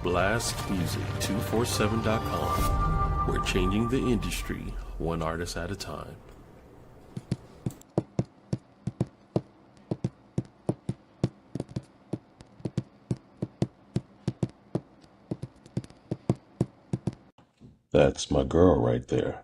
blastmusic247.com. We're changing the industry one artist at a time. That's my girl right there.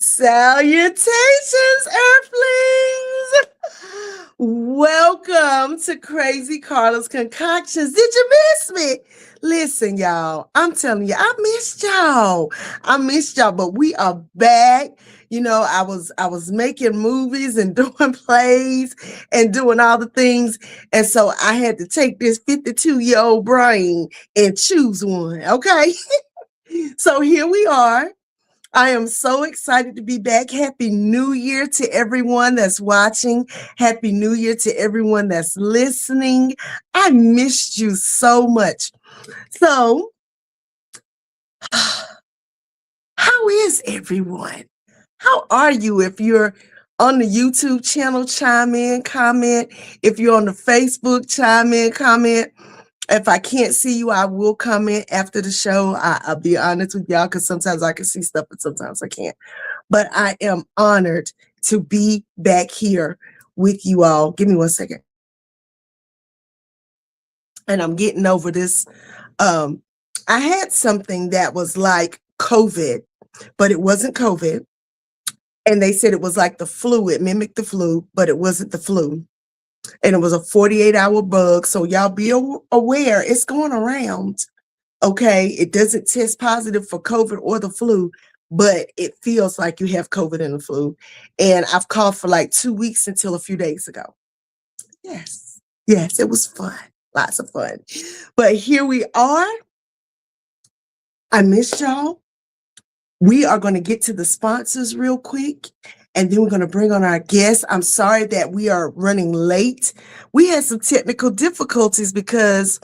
Salutations, Earthlings! Welcome to Crazy Carla's Concoctions. Did you miss me? Listen, y'all, I'm telling you, I missed y'all. But we are back. You know, I was making movies and doing plays and doing all the things. And so I had to take this 52-year-old brain and choose one, okay? So here we are. I am so excited to be back. Happy New Year to everyone that's watching. Happy New Year to everyone that's listening. I missed you so much. So, how is everyone? How are you? If you're on the YouTube channel, chime in, comment. If you're on the Facebook, chime in, comment. If I can't see you, I will comment after the show. I'll be honest with y'all because sometimes I can see stuff and sometimes I can't. But I am honored to be back here with you all. Give me 1 second. And I'm getting over this. I had something that was like COVID, but it wasn't COVID. And they said it was like the flu. It mimicked the flu, but it wasn't the flu. And it was a 48-hour bug. So y'all be aware it's going around. Okay. It doesn't test positive for COVID or the flu, but it feels like you have COVID and the flu. And I've coughed for like 2 weeks until a few days ago. Yes, it was fun. Lots of fun. But here we are. I missed y'all. We are going to get to the sponsors real quick. And then we're going to bring on our guests. I'm sorry that we are running late. We had some technical difficulties because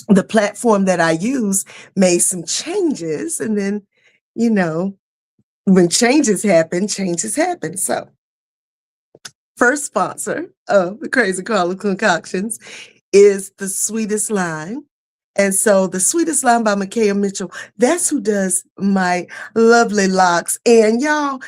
the platform that I use made some changes. And then, you know, when changes happen. So first sponsor of the Crazy Carla Concoctions is The Sweetest Line. And so The Sweetest Line by Micaiah Mitchell, that's who does my lovely locks. And y'all,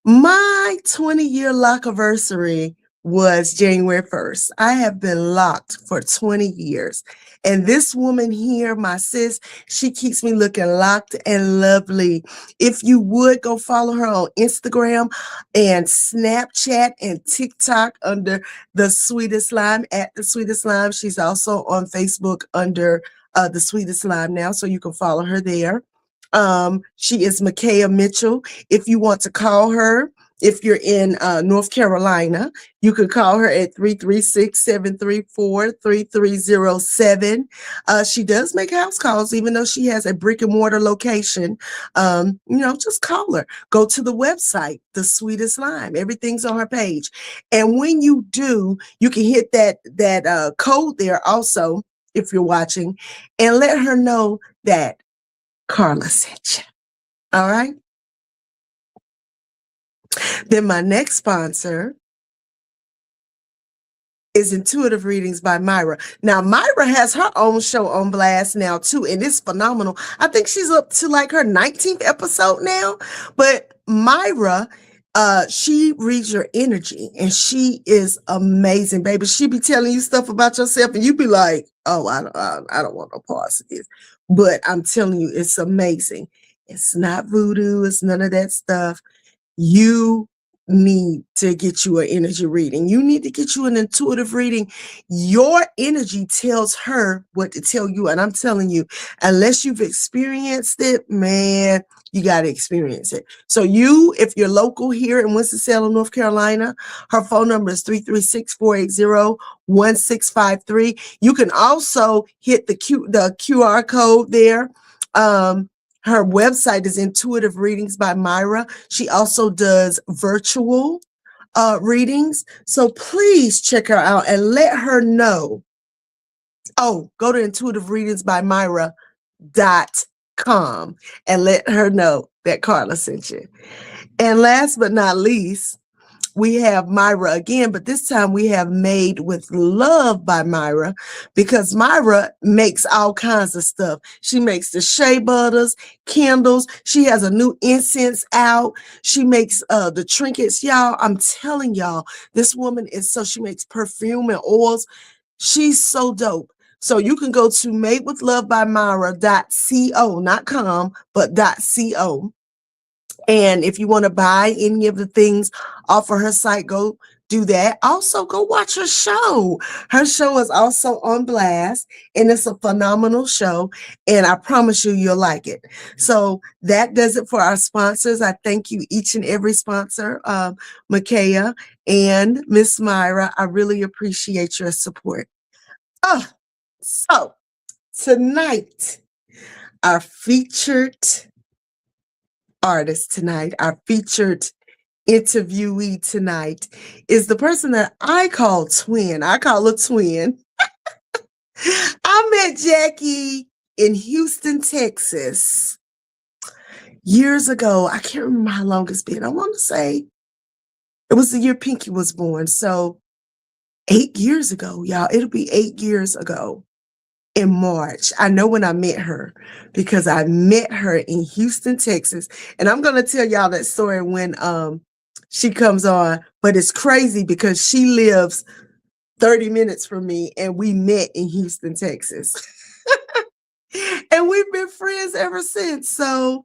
my 20-year lockiversary was January 1st. I have been locked for 20 years. And this woman here, my sis, she keeps me looking locked and lovely. If you would go follow her on Instagram and Snapchat and TikTok under The Sweetest Lime, at The Sweetest Lime. She's also on Facebook under The Sweetest Lime now, so you can follow her there. She is Micaiah Mitchell. If you want to call her, if you're in North Carolina, you can call her at 336-734-3307. She does make house calls, even though she has a brick and mortar location. You know, just call her. Go to the website, The Sweetest Lime. Everything's on her page. And when you do, you can hit that code there also, if you're watching, and let her know that Carla sent you. All right. Then my next sponsor is Intuitive Readings by Myra. Now, Myra has her own show on Blast now, too, and it's phenomenal. I think she's up to like her 19th episode now. But Myra, she reads your energy, and she is amazing, baby. She be telling you stuff about yourself, and you be like, oh, I don't want no parts of this. But I'm telling you, it's amazing. It's not voodoo. It's none of that stuff. You need to get you an energy reading. You need to get you an intuitive reading. Your energy tells her what to tell you. And I'm telling you, unless you've experienced it, man, you got to experience it. So if you're local here in Winston-Salem, North Carolina, her phone number is 336-480-1653. You can also hit the QR code there. Her website is Intuitive Readings by Myra. She also does virtual readings. So please check her out and let her know. Oh, go to intuitivereadingsbymyra.com and let her know that Carla sent you. And last but not least, we have Myra again, but this time we have Made with Love by Myra, because Myra makes all kinds of stuff. She makes the shea butters, candles. She has a new incense out. She makes the trinkets. Y'all, I'm telling y'all, this woman she makes perfume and oils. She's so dope. So you can go to madewithlove.myra.co, not com, but .co. And if you want to buy any of the things off of her site, go do that. Also, go watch her show. Her show is also on Blast, and it's a phenomenal show. And I promise you'll like it. So that does it for our sponsors. I thank you, each and every sponsor, Makaya and Miss Myra. I really appreciate your support. So tonight, our featured artist tonight, our featured interviewee tonight, is the person that I call twin. I call her twin. I met Jacquie in Houston, Texas years ago. I can't remember how long it's been. I want to say it was the year Pinky was born. So 8 years ago, y'all. It'll be 8 years ago. In March. I know when I met her, because I met her in Houston, Texas. And I'm going to tell y'all that story when she comes on. But it's crazy because she lives 30 minutes from me and we met in Houston, Texas. And we've been friends ever since. So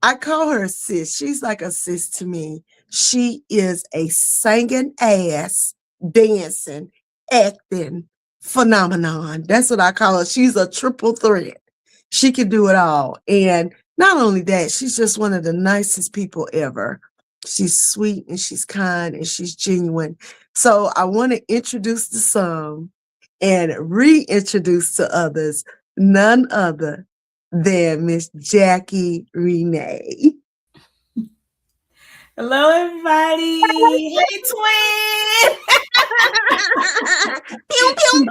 I call her a sis. She's like a sis to me. She is a singing ass, dancing, acting phenomenon. That's what I call her. She's a triple threat. She can do it all. And not only that, she's just one of the nicest people ever. She's sweet and she's kind and she's genuine. So I want to introduce to some and reintroduce to others none other than Miss Jacquie Renee. Hello, everybody. Hey, twin. Pew, pew, pew.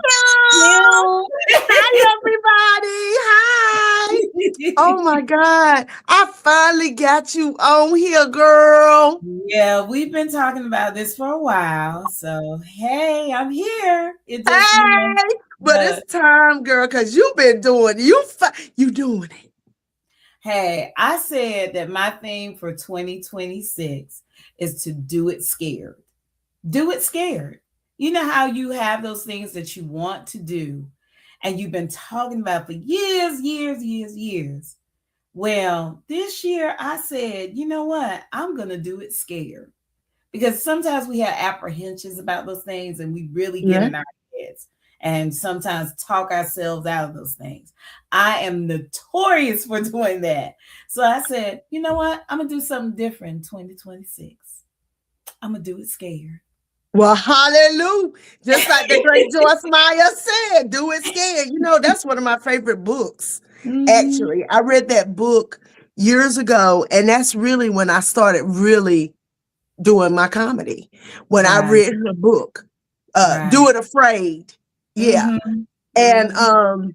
Hi, everybody. Hi. Oh, my God. I finally got you on here, girl. Yeah, we've been talking about this for a while. So, hey, I'm here. But it's time, girl, because you've been doing you doing it. Hey, I said that my theme for 2026 is to do it scared. Do it scared. You know how you have those things that you want to do and you've been talking about for years. Well, this year I said, you know what? I'm going to do it scared. Because sometimes we have apprehensions about those things and we really get in our heads and sometimes talk ourselves out of those things. I am notorious for doing that. So I said, you know what? I'm going to do something different in 2026. I'm going to do it scared. Well, hallelujah. Just like the great Joyce Meyer said, do it scared. You know, that's one of my favorite books. Actually, I read that book years ago, and that's really when I started really doing my comedy. When I read her book, Do It Afraid. Yeah. And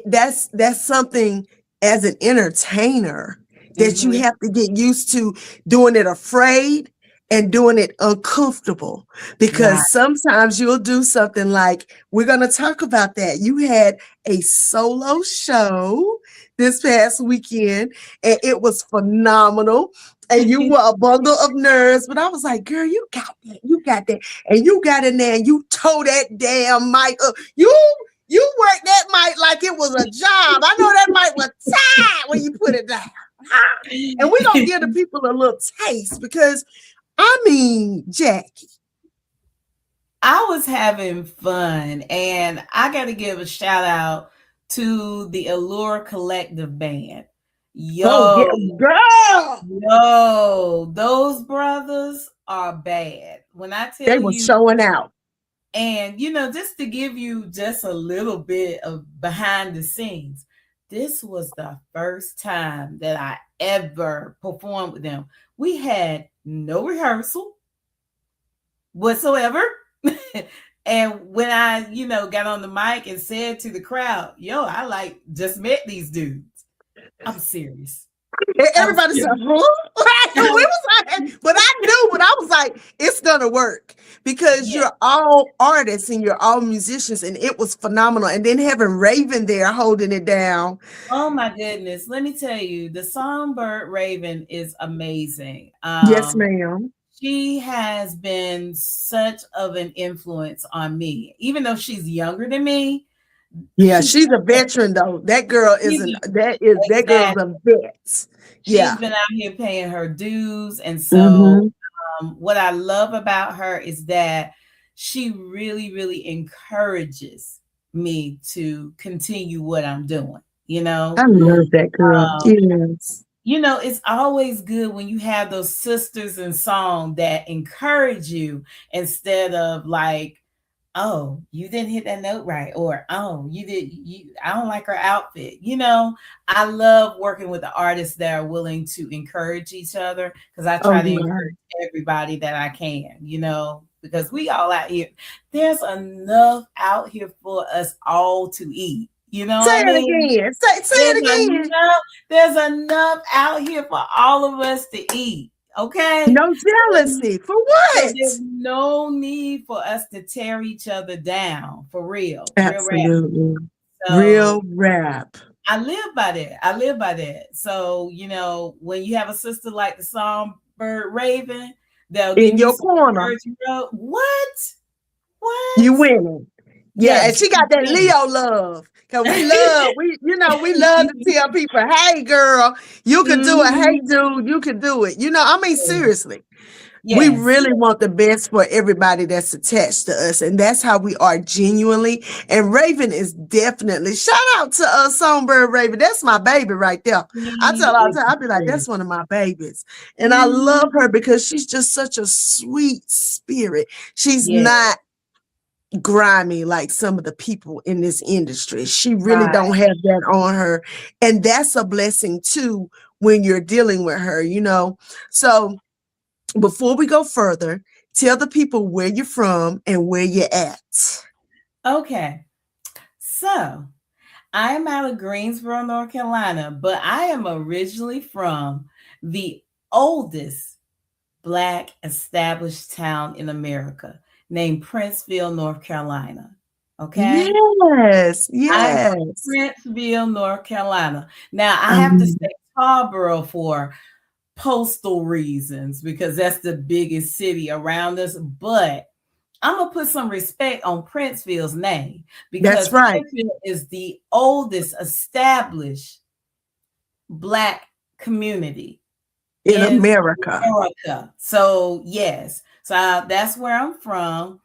that's something as an entertainer that you have to get used to, doing it afraid and doing it uncomfortable, because sometimes you'll do something like, we're going to talk about that. You had a solo show this past weekend and it was phenomenal. And you were a bundle of nerves, but I was like, girl, you got that. And you got in there and you tore that damn mic up. You worked that mic like it was a job. I know that mic was tight when you put it down. And we're going to give the people a little taste, because I mean, Jackie. I was having fun, and I got to give a shout out to the Allure Collective Band. Oh, yeah, girl. Those brothers are bad. When I They tell were you, showing out. and just to give you just a little bit of behind the scenes, this was the first time that I ever performed with them. We had no rehearsal whatsoever. And when I, got on the mic and said to the crowd, yo, I just met these dudes. I'm serious. Everybody said, huh? We was like, but I knew, but I was like, it's gonna work because you're all artists and you're all musicians, and it was phenomenal. And then having Raven there holding it down. Oh my goodness. Let me tell you, the songbird Raven is amazing. Yes, ma'am. She has been such of an influence on me, even though she's younger than me. Yeah, she's a veteran though. That girl that girl's a vet. Yeah. She's been out here paying her dues. And so what I love about her is that she really, really encourages me to continue what I'm doing. I love that girl. Yes. It's always good when you have those sisters in song that encourage you instead of like, oh, you didn't hit that note right, or oh, I don't like her outfit. I love working with the artists that are willing to encourage each other, because I try to encourage everybody that I can, because we all out here, there's enough out here for us all to eat. Say it again. Say it again. There's enough out here for all of us to eat. Okay. No jealousy. For what? There's no need for us to tear each other down. For real. Absolutely. Real rap. I live by that. So, when you have a sister like the songbird Raven, they'll in your corner. What? You winning. Yeah, and she got that Leo love. Cause we love to tell people, hey girl, you can do it. Hey dude, you can do it. Seriously. Yes. We really want the best for everybody that's attached to us. And that's how we are genuinely. And Raven is definitely, shout out to Songbird Raven. That's my baby right there. I tell all the time, I'll be like, that's one of my babies. And I love her because she's just such a sweet spirit. She's not grimy like some of the people in this industry. She really don't have that on her. And that's a blessing too when you're dealing with her, So before we go further, tell the people where you're from and where you're at. Okay. So I'm out of Greensboro, North Carolina, but I am originally from the oldest Black established town in America, named Princeville, North Carolina. Okay. Yes. Princeville, North Carolina. Now I have to say Tarboro for postal reasons, because that's the biggest city around us. But I'm gonna put some respect on Princeville's name, because Princeville is the oldest established Black community in America. So yes. So that's where I'm from.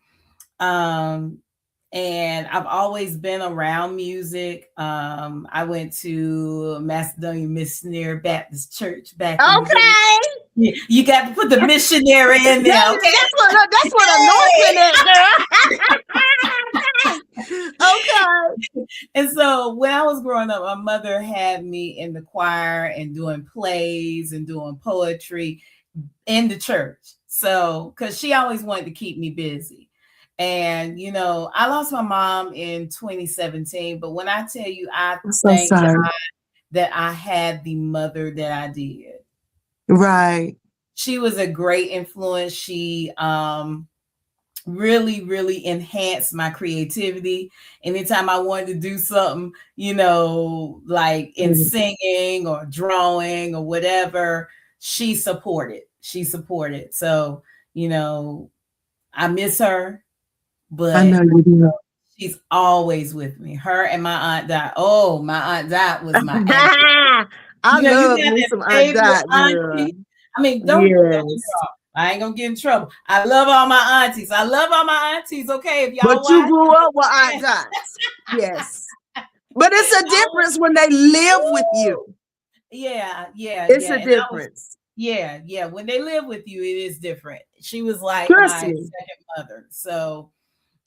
And I've always been around music. I went to Macedonia Missionary Baptist Church back in the day. You got to put the missionary in there. Yeah, okay? That's what anointing is, girl. Okay. And so when I was growing up, my mother had me in the choir and doing plays and doing poetry in the church. So, because she always wanted to keep me busy. And, I lost my mom in 2017. But when I tell you, I thank God that I had the mother that I did. Right. She was a great influence. She really, really enhanced my creativity. Anytime I wanted to do something, like in singing or drawing or whatever, she supported. So, I miss her. But I know you do. She's always with me. Her and my Aunt Dot. Oh, my Aunt Dot was my auntie. I love me some Aunt Dot. I mean, don't get me wrong. I ain't gonna get in trouble. I love all my aunties. Okay, if y'all But you watch. grew up with Aunt Dots. Yes. But it's a difference when they live with you. Yeah. It's a And difference. yeah. When they live with you, it is different. She was like Trust my me. second mother. So,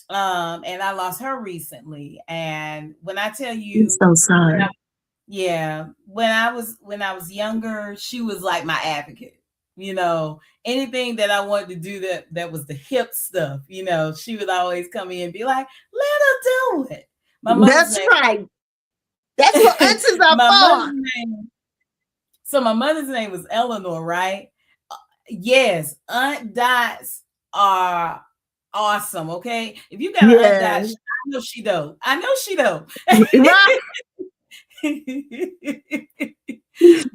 and I lost her recently. And when I tell I'm you, so sorry. when I was younger, she was like my advocate. Anything that I wanted to do that was the hip stuff, she would always come in and be like, let her do it. That's right. That's what aunties are my for. mother's name. So my mother's name was Eleanor, right? Yes, Aunt Dots are awesome. Okay, if you got an Aunt Dot, I know she dope. Right.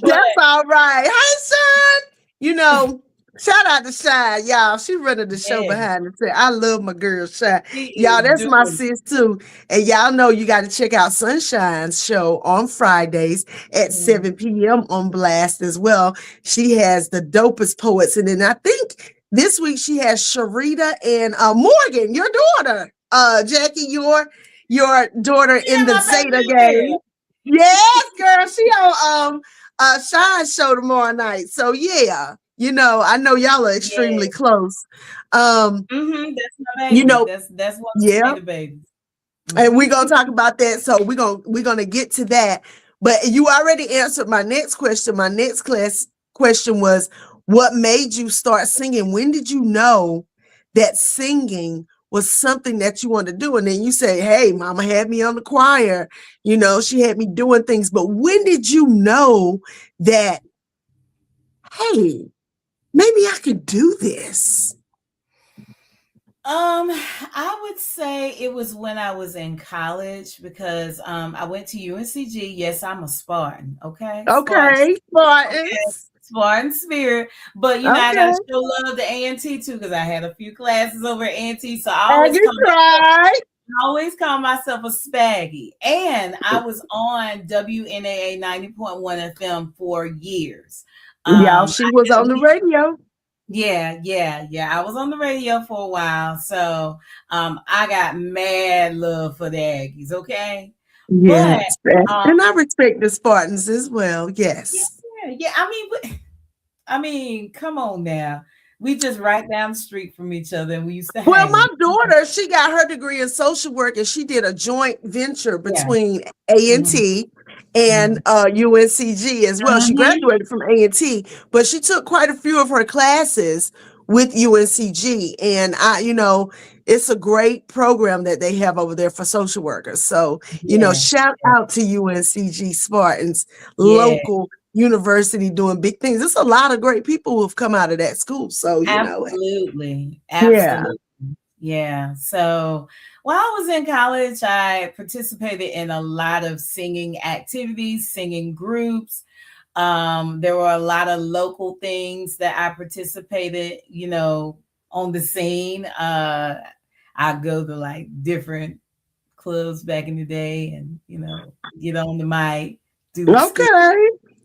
That's all right. Hi, son. Shout out to Shine, y'all. She running the show behind the set. I love my girl Shine. Y'all, that's my sis too. And y'all know you got to check out Sunshine's show on Fridays at 7 p.m. on Blast as well. She has the dopest poets. And then I think this week she has Sharita and Morgan, your daughter. Jacquie, your daughter in the Zeta game. Yes, girl. She on Shine's show tomorrow night. So yeah, I know y'all are extremely close. That's my baby. That's one of the babies. And we're gonna talk about that. So we're gonna get to that. But you already answered my next question. My next question was, what made you start singing? When did you know that singing was something that you wanted to do? And then you say, hey, mama had me on the choir, she had me doing things. But when did you know that, hey, maybe I could do this? I would say it was when I was in college because I went to UNCG. Yes, I'm a Spartan. Okay. Spartan spirit. But I gotta show love to A&T too, because I had a few classes over at A&T. So I always call myself a spaggy. And I was on WNAA 90.1 FM for years. She was on the radio. Yeah. I was on the radio for a while. So I got mad love for the Aggies, okay? Yes. And I respect the Spartans as well. Yes. Yeah. I mean, come on now. We just right down the street from each other, and we used to hang. Well, my daughter, she got her degree in social work, and she did a joint venture between A&T and UNCG as well. She graduated from A&T, but she took quite a few of her classes with UNCG. And it's a great program that they have over there for social workers. So, shout out to UNCG Spartans, local university doing big things. There's a lot of great people who have come out of that school. So, Absolutely. Yeah. So while I was in college, I participated in a lot of singing activities, singing groups. There were a lot of local things that I participated, on the scene. I go to like different clubs back in the day and, get on the mic.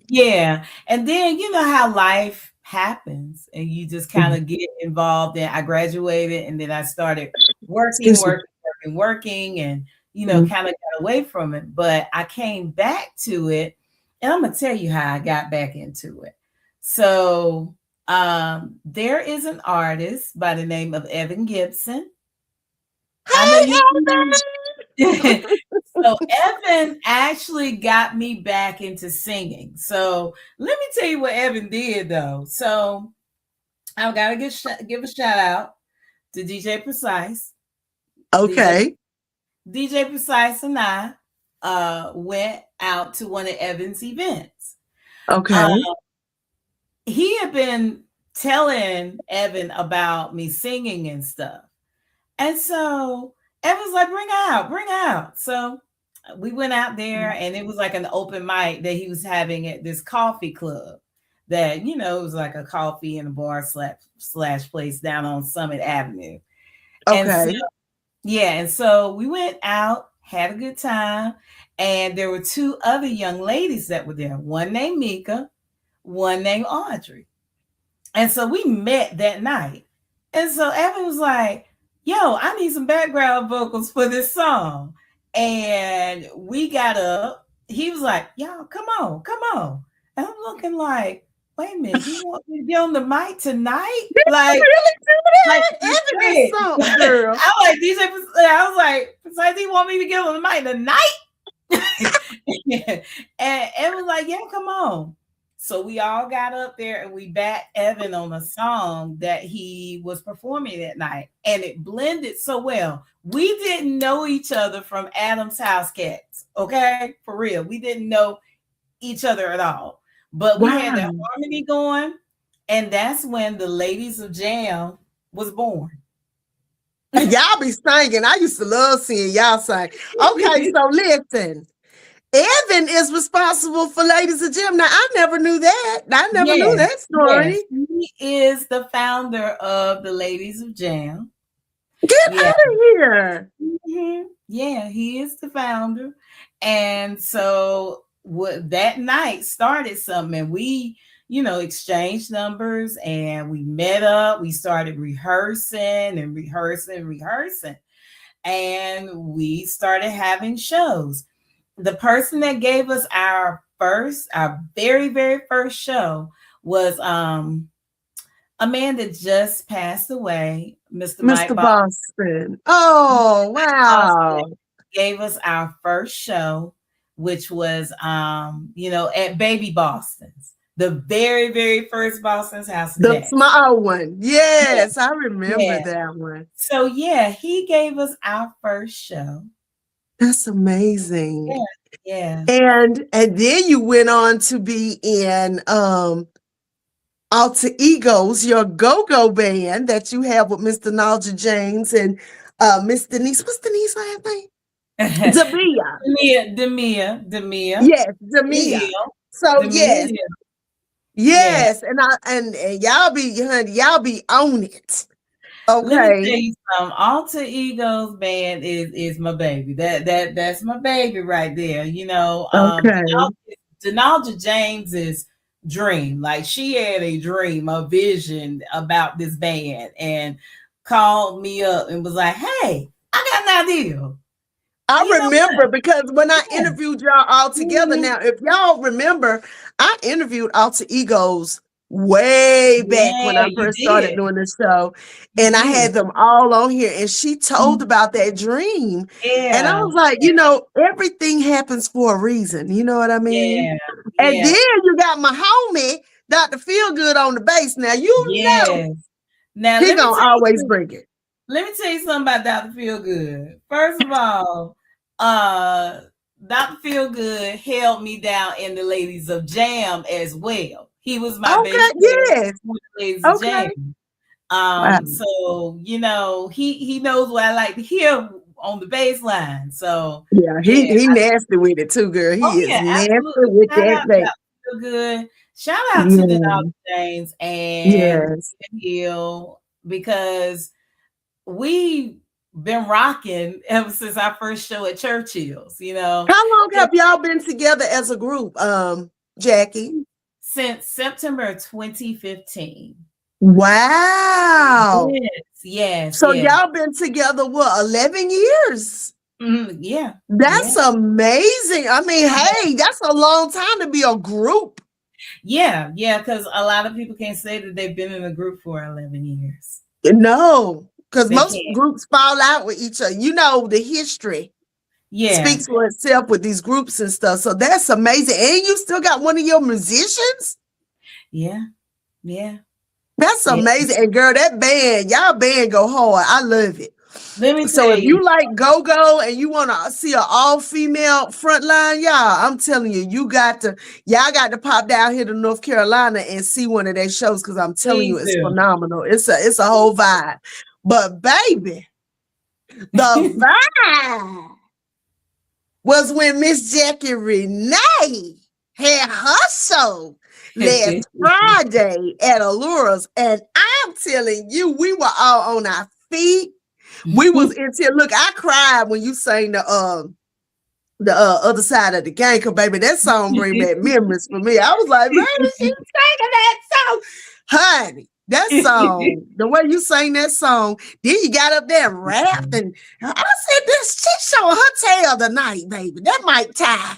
Yeah. And then, how life happens and you just kind of get involved. And I graduated and then I started working and, kind of got away from it. But I came back to it and I'm going to tell you how I got back into it. So there is an artist by the name of Evan Gibson. So Evan actually got me back into singing. So let me tell you what Evan did though. So I've got to give a shout out to DJ Precise. Okay. DJ Precise and I went out to one of Evan's events. Okay. He had been telling Evan about me singing and stuff. And so Evan's like, bring out. So we went out there and it was like an open mic that he was having at this coffee club that, it was like a coffee and a bar slash place down on Summit Avenue. Okay. And so we went out, had a good time. And there were two other young ladies that were there. One named Mika, one named Audrey. And so we met that night. And so Evan was like, yo, I need some background vocals for this song. And we got up. He was like, y'all, come on, come on. And I'm looking like, wait a minute, you want me to get on the mic tonight? Like, really do like that? Evan is something, girl. I like DJ. I was like, besides, he want me to get on the mic tonight? and Evan was like, yeah, come on. So we all got up there and we backed Evan on a song that he was performing that night. And it blended so well. We didn't know each other from Adam's House Cats. Okay? For real. We didn't know each other at all. But we had that harmony going. And that's when the Ladies of Jam was born. Y'all be singing. I used to love seeing y'all sing. Okay, so listen. Evan is responsible for Ladies of Jam. Now, I never knew that. I never knew that story. Yes. He is the founder of the Ladies of Jam. Get out of here. Mm-hmm. Yeah, he is the founder. And so that night started something. And we, exchanged numbers and we met up. We started rehearsing. And we started having shows. The person that gave us our very, very first show was a man that just passed away, Mr. Mike Boston. Oh, wow. Boston gave us our first show, which was, at Baby Boston's, the very, very first Boston's House. The small one. Yes, I remember that one. So, yeah, he gave us our first show. That's amazing. Yeah. And then you went on to be in Alter Egos, your go-go band that you have with Mr. Nalja James and Miss Denise. What's Denise's last name? Demia. Yes, Demia. So Demia. Yes. And y'all be on it. Okay. Let me tell you something. Alter Egos band is my baby. That's my baby right there. Denalja James's dream. Like, she had a dream, a vision about this band, and called me up and was like, "Hey, I got an idea." I remember because when I interviewed y'all all together. Now, if y'all remember, I interviewed Alter Egos way back when I first started doing this show, and I had them all on here, and she told about that dream, and I was like, everything happens for a reason, you know what I mean? And then you got my homie Dr. Feelgood on the bass. Now now he's gonna always bring it. Let me tell you something about Dr. Feelgood. First of all, Dr. Feelgood held me down in the Ladies of Jam as well. He was my baby. Ladies of Jam. So he knows what I like to hear on the bass line. So he nasty with it too, girl. He is nasty with that bass. Good. Shout out to Denalja James and Hill, because we've been rocking ever since our first show at Churchill's. How long have y'all been together as a group, Jacquie? Since September 2015. Wow. Yes. So y'all been together, 11 years? Yeah. That's amazing. I mean, hey, that's a long time to be a group. Yeah, because a lot of people can't say that they've been in a group for 11 years. No, because most groups fall out with each other. The history. Speaks for itself with these groups and stuff. So that's amazing. And you still got one of your musicians? Yeah. That's amazing. And girl, that band, y'all band go hard. I love it. Let me so if you like go-go and you want to see an all-female front line, y'all, I'm telling you, y'all got to pop down here to North Carolina and see one of their shows, because I'm telling you, it's phenomenal. It's a whole vibe. But baby, the vibe was when Miss Jacquie Renee had her show last Friday at Allura's, and I'm telling you, we were all on our feet. We was into look. I cried when you sang the other side of the game, because baby, that song bring back memories for me. I was like, baby, she singing that song. honey, that song, the way you sang that song, then you got up there and rapped, and I said, "This she showing her tail tonight, baby. That might tie.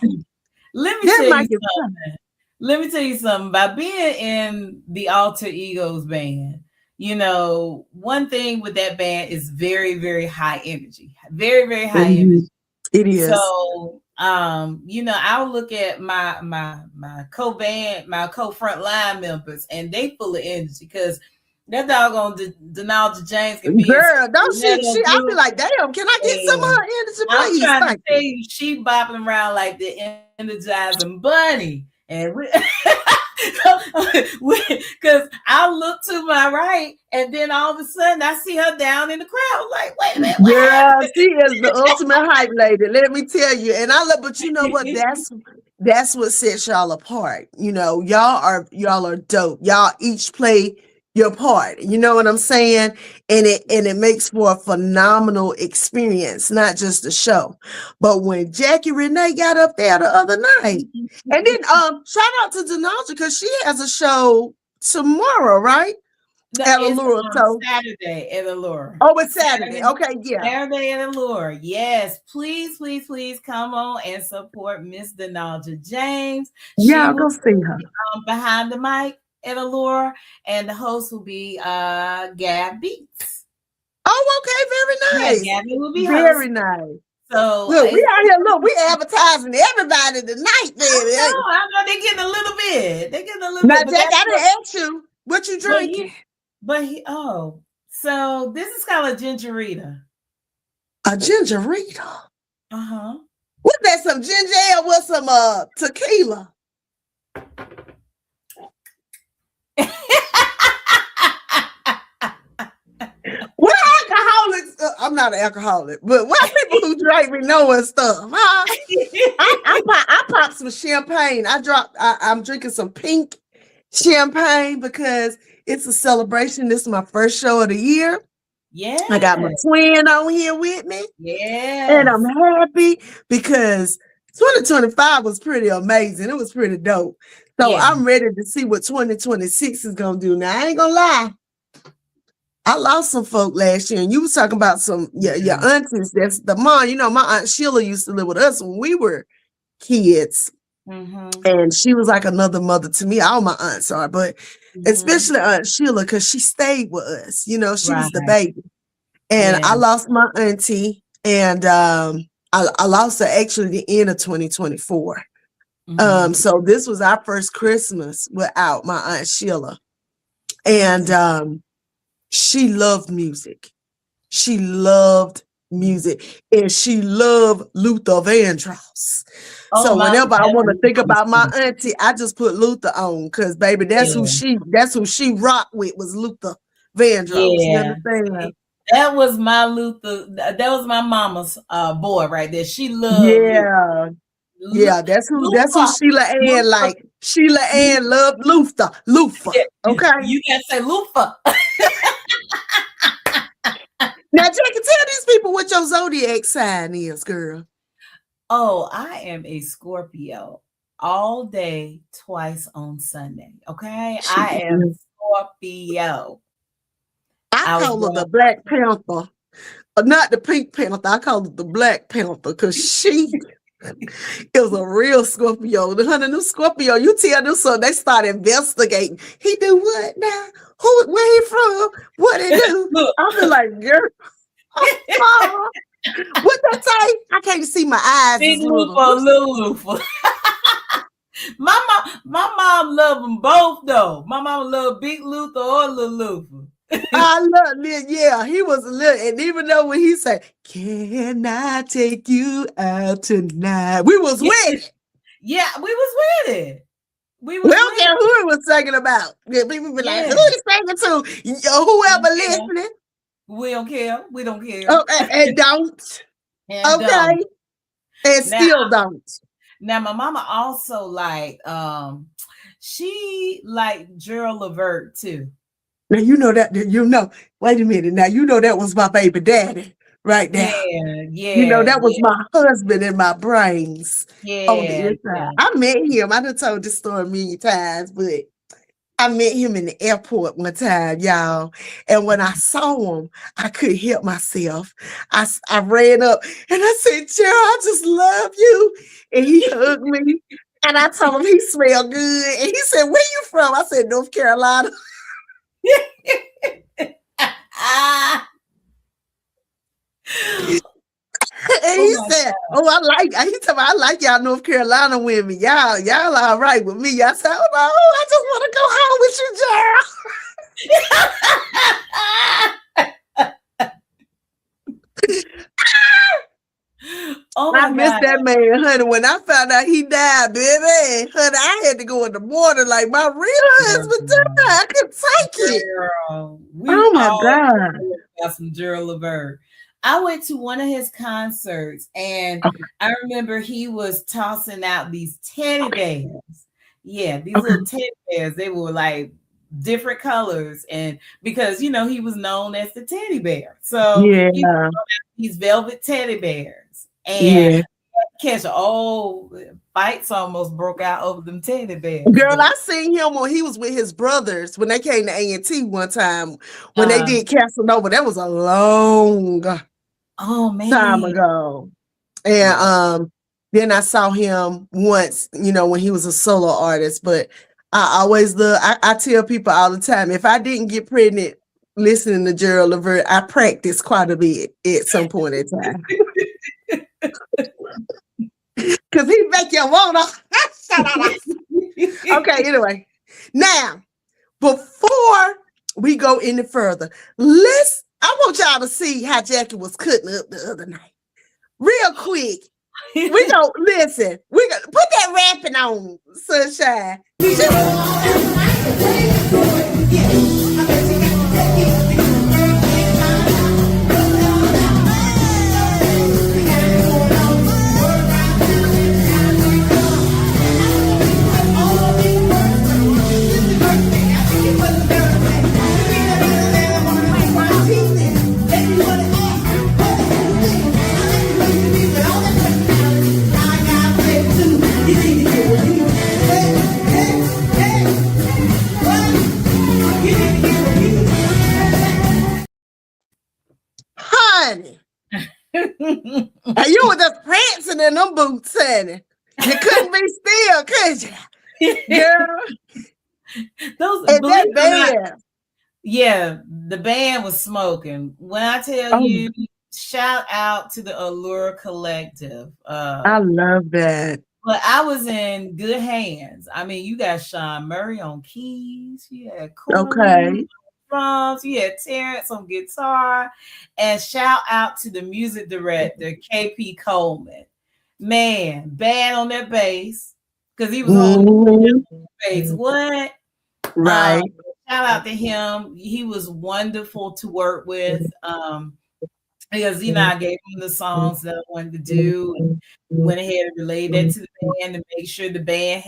Let me That tell might you get something. Let me tell you something. By being in the Alter Egos band, you know, one thing with that band is very, very high energy. Very, very high energy. It is. So you know, I'll look at my co-band, my co-front line members, and they full of energy because that doggone Denalda James can be Girl, don't she? metal I'll be group, like, damn, can I get some of and her energy, I'm please? trying to Thank tell you. you, she bopping around like the energizing bunny. And because I'll look to my right, and then all of a sudden I see her down in the crowd. Like, wait a minute, what Yeah, happened? she is the ultimate hype lady. Let me tell you. And I love, but you know what? That's what sets y'all apart. You know, y'all are dope. Y'all each play your part. You know what I'm saying? And it makes for a phenomenal experience, not just a show. But when Jacquie Renee got up there the other night, and then shout out to Denalja because she has a show tomorrow, right? At It's Allure. on So Saturday at Allure. oh, it's Saturday. Okay, yeah. Saturday at Allure. Yes, please, please, please come on and support Miss Denalja James. Yeah, She I'll go will see be her. behind the mic at Allure, and the host will be Gab Beats. Oh, okay, very Yeah, nice. Gabby will be Very hosting. nice. So Look, we out here. Look, we advertising everybody tonight, baby. I know they're getting a little bit. They're getting a little Now, bit, but Jack, that's I didn't ask you what you drinking. So this is called a gingerita. A gingerita. Uh-huh. What's that? Some ginger ale with some tequila. What alcoholics? I'm not an alcoholic, but what people who drink me knowing stuff, huh? I pop some champagne. I'm drinking some pink champagne because it's a celebration. This is my first show of the year. Yeah. I got my twin on here with me. Yeah. And I'm happy because 2025 was pretty amazing. It was pretty dope. So Yeah. I'm ready to see what 2026 is going to do. Now, I ain't going to lie. I lost some folk last year, and you was talking about some your aunties. That's the mom. You know, my aunt Sheila used to live with us when we were kids, and she was like another mother to me. All my aunts are, but especially Aunt Sheila because she stayed with us. You know, she was the baby, and I lost my auntie, and I lost her actually the end of 2024. So this was our first Christmas without my Aunt Sheila, and she loved music. She loved music, and she loved Luther Vandross. So whenever I want to think about my auntie, I just put Luther on because, baby, that's who she rocked with was Luther Vandross. You understand? That was my Luther. That was my mama's boy right there. She loved. Yeah, that's who Sheila Ann like. Sheila Ann loved Luther. Okay. You can't say Luther. Now, Jackie, tell these people what your zodiac sign is, girl. Oh, I am a Scorpio all day, twice on Sunday. Okay. I am Scorpio. I call her the Black Panther. Not the Pink Panther. I call her the Black Panther because she is a real Scorpio. The honey, new Scorpio, you tell them so they start investigating. He do what now? Where he from? What he do? I'll be like, girl. What that say? I can't see my eyes. Big Lufa. My mom love them both though. My mom love Big Luther or Little Luther. I love it. Yeah, he was a little, and even though when he said, "Can I take you out tonight?" We was with it. Yeah, we was with it. We don't care who it was singing about. People be like, "Who he singing to?" Whoever listening. We don't care. We don't care. Oh, and don't. And still don't. Now my mama also like she liked Gerald Levert too. Now you know that wait a minute. Now you know that was my baby daddy right now. Yeah. You know that was my husband in my brains. Yeah. On the inside. I met him. I done told this story a million times, but I met him in the airport one time, y'all. And when I saw him, I couldn't help myself. I ran up and I said, Gerald, I just love you. And he hugged me. And I told him he smelled good. And he said, where you from? I said, North Carolina. And he said, "Oh, he told me I like y'all North Carolina women. Y'all all right with me." I said, "Oh no, I just want to go home with you, Gerald." I missed that man, honey. When I found out he died, baby, honey, I had to go in the morning like my real husband died. I couldn't take it. Girl, Oh my God. Got some Gerald Levert. I went to one of his concerts and I remember he was tossing out these teddy bears. Yeah, these little teddy bears. They were like different colors, and because he was known as the teddy bear. So he was these velvet teddy bears. And catch fights almost broke out over them teddy bears. Girl, I seen him when he was with his brothers when they came to A&T one time when they did Casanova. That was a long time ago. And then I saw him once, when he was a solo artist. But I always I tell people all the time, if I didn't get pregnant listening to Gerald Levert, I practiced quite a bit at some point in time. Because he make you want to. Okay, anyway. Now, before we go any further, I want y'all to see how Jacquie was cutting up the other night. Real quick. We gonna listen. We gonna put that rapping on, Sunshine. Honey. And you were just prancing in them boots, honey. You couldn't be still, could you? Girl. That band. Yeah, the band was smoking. When I tell you, shout out to the Allure Collective. I love that. But I was in good hands. I mean, you got Sean Murray on keys. You had Corey on drums. You had Terrence on guitar. And shout out to the music director, KP Coleman. Man, bad on that bass. Because he was on the bass. What? Right. Shout out to him. He was wonderful to work with. Because I gave him the songs that I wanted to do, and went ahead and relayed that to the band to make sure the band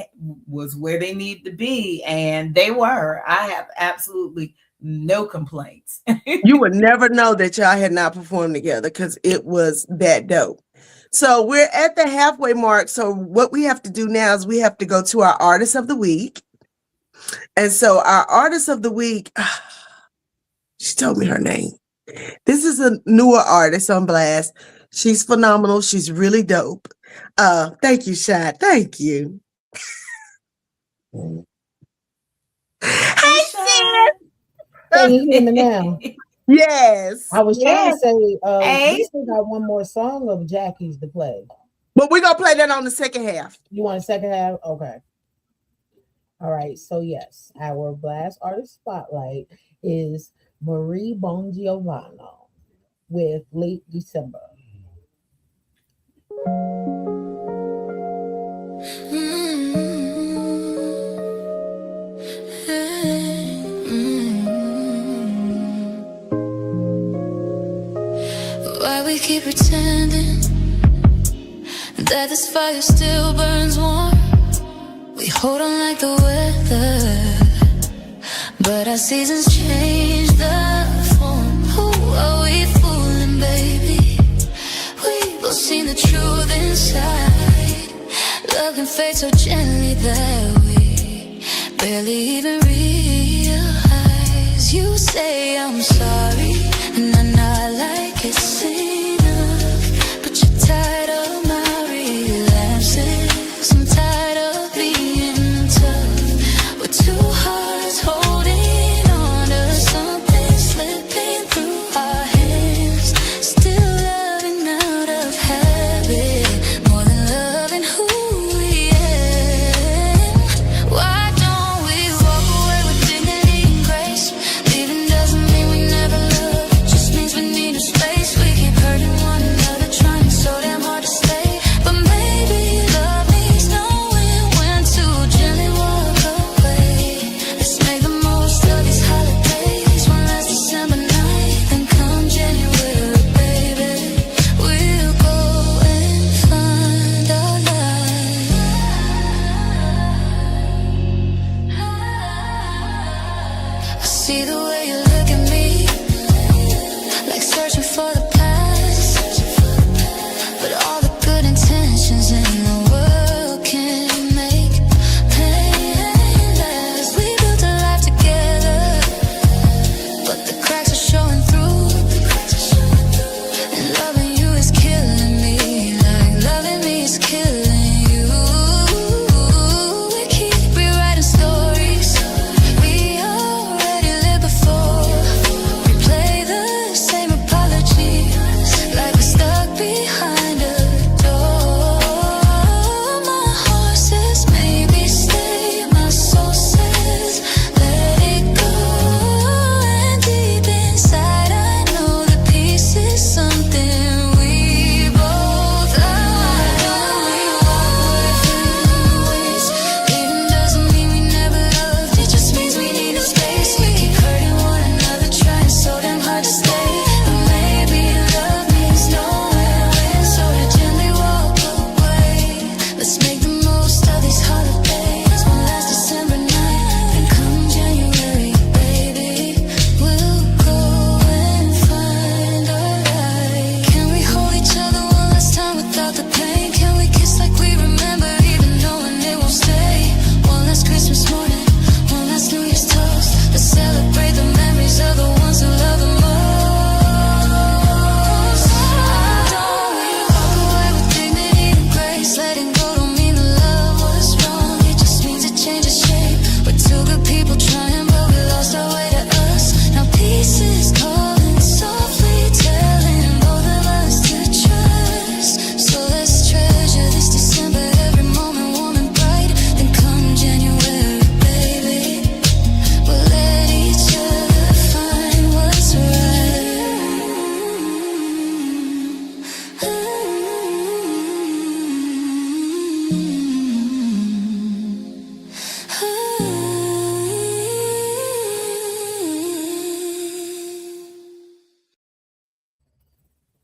was where they needed to be, and they were. I have absolutely no complaints. You would never know that y'all had not performed together because it was that dope. So we're at the halfway mark. So what we have to do now is we have to go to our artist of the week. And so our artist of the week, she told me her name. This is a newer artist on Blast. She's phenomenal. She's really dope. Thank you, Shad. Thank you. Hey, Shad. Can you hear me now? Yes. I was trying to say, we still got one more song of Jackie's to play. But we're going to play that on the second half. You want a second half? Okay. All right. So, yes, our Blast Artist Spotlight is Marie Bongiovanno with Late December. Why we keep pretending that this fire still burns warm? We hold on like the weather, but our seasons change the form. Who are we fooling, baby? We both seen the truth inside. Love can fade so gently that we barely even realize. Sometimes you say I'm sorry, and I'm not like it's enough. But you're tired of my relapses. I'm tired of being tough. We're two hearts holding on to something slipping through our hands. Still loving out of habit, more than loving who we am. Why don't we walk away with dignity and grace? Leaving doesn't mean we never love, it just means we need a space. We keep hurting one another, trying so damn hard to stay. But maybe love means knowing when to gently walk away. Let's make the most of these holidays. One last December night, then come January, baby, we'll go and find our light. I see the way you look at me, like searching for the past. But all the good intentions in the world can make pain last. We built a life together, but the cracks are showing through. And loving you is killing me, like loving me is killing you. We keep rewriting stories we already lived before. Replay the same apologies, like we're stuck behind a door. My heart says maybe stay, my soul says let it go. And deep inside I know the peace is something we both like. We walk away from ways. Leaving doesn't mean we never loved, it just means we need a space. We keep hurting one another, trying so damn hard to stay. But maybe love means knowing when so to gently walk away. Let's make the most of these holidays. One last December night, then come January, baby, we'll go and find our light. Can we hold each other one last time without the pain? Can we kiss like we remember, even knowing it won't stay? One last Christmas morning, one last New Year's toast. Let's celebrate the memories of the ones who love the most. Why don't we walk away with dignity and grace? Letting go don't mean the love was wrong, it just means it changes shape. We're two good people trying, but we lost our way to us. Now peace is calling softly, telling both of us to trust. So let's treasure this December, every moment warm and bright. Then come January, baby, we'll let each other find what's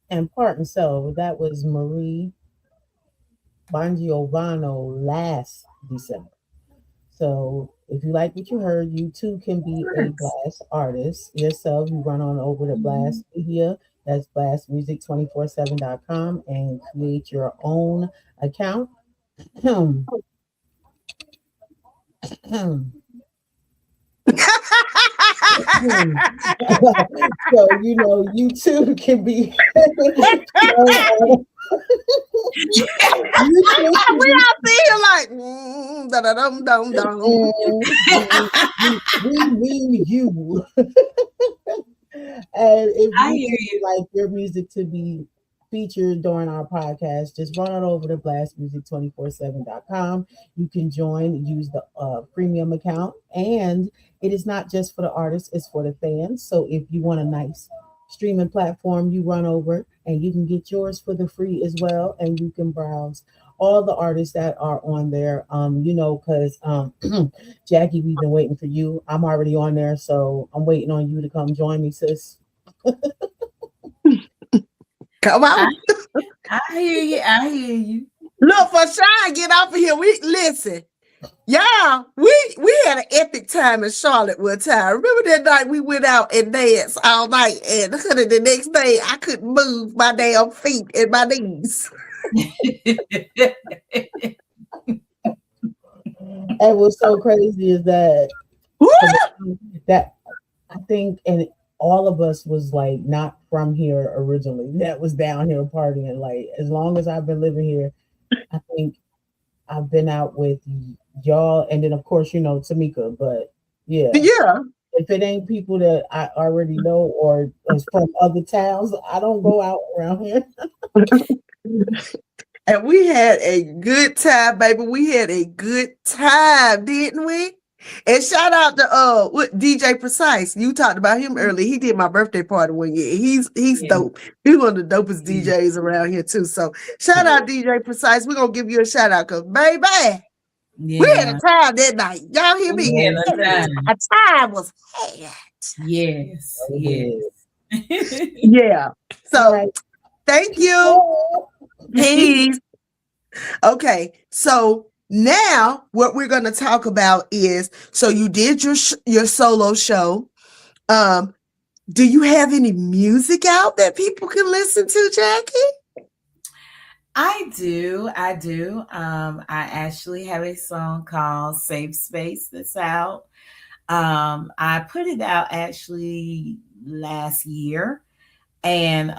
And part and so that was Marie Bongiovanno last December. So if you like what you heard, you too can be a blast artist yourself. You run on over to Blast Media, that's blastmusic247.com, and create your own account. So you too can be We all feel like da-da-dum-dum-dum. we mean you. And if I you hear you. like your music to be featured during our podcast, just run on over to blastmusic247.com. You can join, use the premium account, and it is not just for the artists, it's for the fans. So if you want a nice streaming platform, you run over and you can get yours for the free as well, and you can browse all the artists that are on there. Because Jackie, we've been waiting for you. I'm already on there, so I'm waiting on you to come join me, sis. Come on. I hear you. I hear you. Look, for Sean, get off of here. We listen. Yeah, we had an epic time in Charlotte one time. Remember that night we went out and danced all night, and the next day I couldn't move my damn feet and my knees. And what's so crazy is that I think, and all of us was like not from here originally. That was down here partying. Like as long as I've been living here, I think I've been out with y'all, and then of course Tamika. But yeah, Yeah. if it ain't people that I already know or is from other towns, I don't go out around here. And we had a good time, baby. We had a good time, didn't we? And shout out to what DJ Precise. You talked about him earlier. He did my birthday party one year. He's dope. He's one of the dopest DJs around here too. So shout out DJ Precise. We're gonna give you a shout out because baby, we had a time that night. Y'all hear me? A time was had. Yes. Yeah. So thank you. Peace. Okay, so now what we're going to talk about is, so you did your solo show. Do you have any music out that people can listen to, Jacquie? I do. I actually have a song called Safe Space that's out. I put it out actually last year. And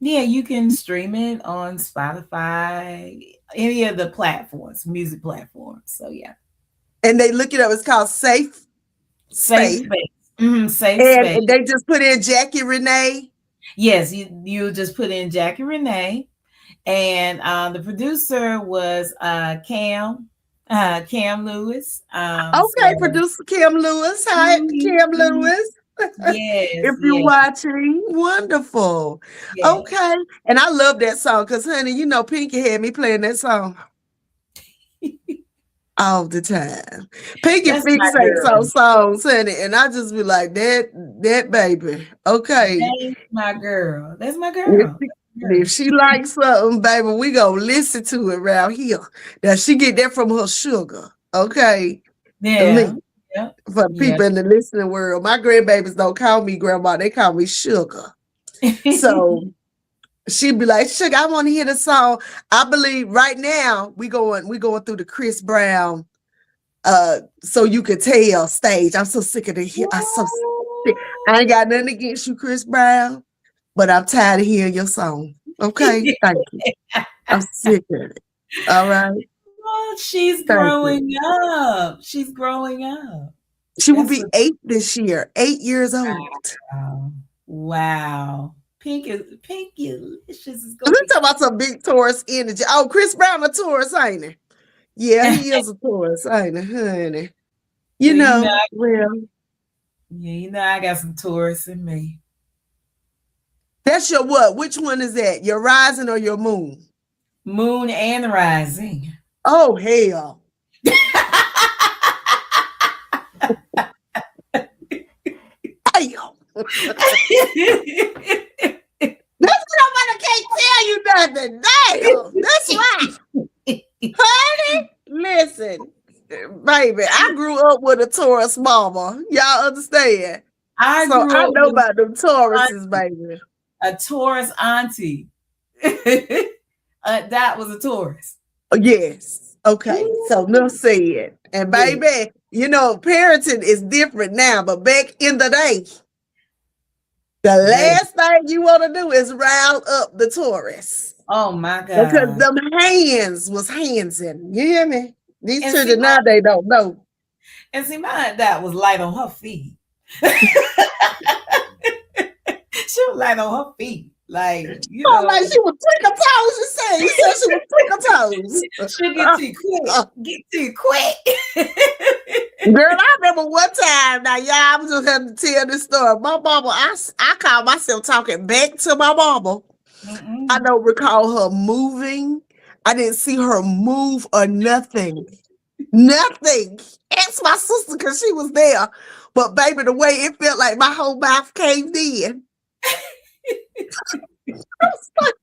yeah, you can stream it on Spotify, any of the platforms, music platforms. So yeah. And they look it up. It's called Safe Space. Safe and Space. they just put in Jacquie Renee. Yes, you just put in Jacquie Renee. And the producer was Cam Lewis. Okay, producer Cam Lewis. Hi, Cam Lewis. Yes, if you're watching, wonderful. Yes. Okay, and I love that song because, honey, Pinky had me playing that song all the time. Pinky fixates on songs, honey, and I just be like, that baby. Okay, that's my girl. That's my girl. If she likes something, baby, we gonna listen to it around here. Now she get that from her sugar. Okay, yeah. For people in the listening world, my grandbabies don't call me grandma; they call me sugar. So she'd be like, "Sugar, I want to hear the song." I believe right now we going through the Chris Brown, so you could tell stage. I'm so sick of the here. I'm so sick. I ain't got nothing against you, Chris Brown, but I'm tired of hearing your song. Okay, thank you. I'm sick of it. All right. Oh, she's growing up. She's growing up. She will be 8 this year. 8 years old. Wow. Pinky is going. Let's talk about some big Taurus energy. Oh, Chris Brown a Taurus, ain't he? Yeah, he is a Taurus, ain't he, honey? I got some Taurus in me. That's your what? Which one is that? Your rising or your moon? Moon and rising. Oh, hell. Damn. That's nobody can't tell you nothing. Damn. That's right. Honey, listen, baby, I grew up with a Taurus mama. Y'all understand? I know about them Tauruses, baby. A Taurus auntie. That was a Taurus. Yes. Okay. So no said. And baby, parenting is different now, but back in the day, the last thing you want to do is rile up the Taurus. Oh my God. Because them hands was handsing. You hear me? These children now, they don't know. And see, my dad was light on her feet. She was light on her feet. Like, like she was twinkle toes, you said she was twinkle toes. She get to you quick. Girl, I remember one time, now y'all, I'm just having to tell this story. My mama, I call myself talking back to my mama. Mm-mm. I don't recall her moving. I didn't see her move or nothing. Nothing. Ask my sister because she was there. But baby, the way it felt like my whole mouth caved in. I was like,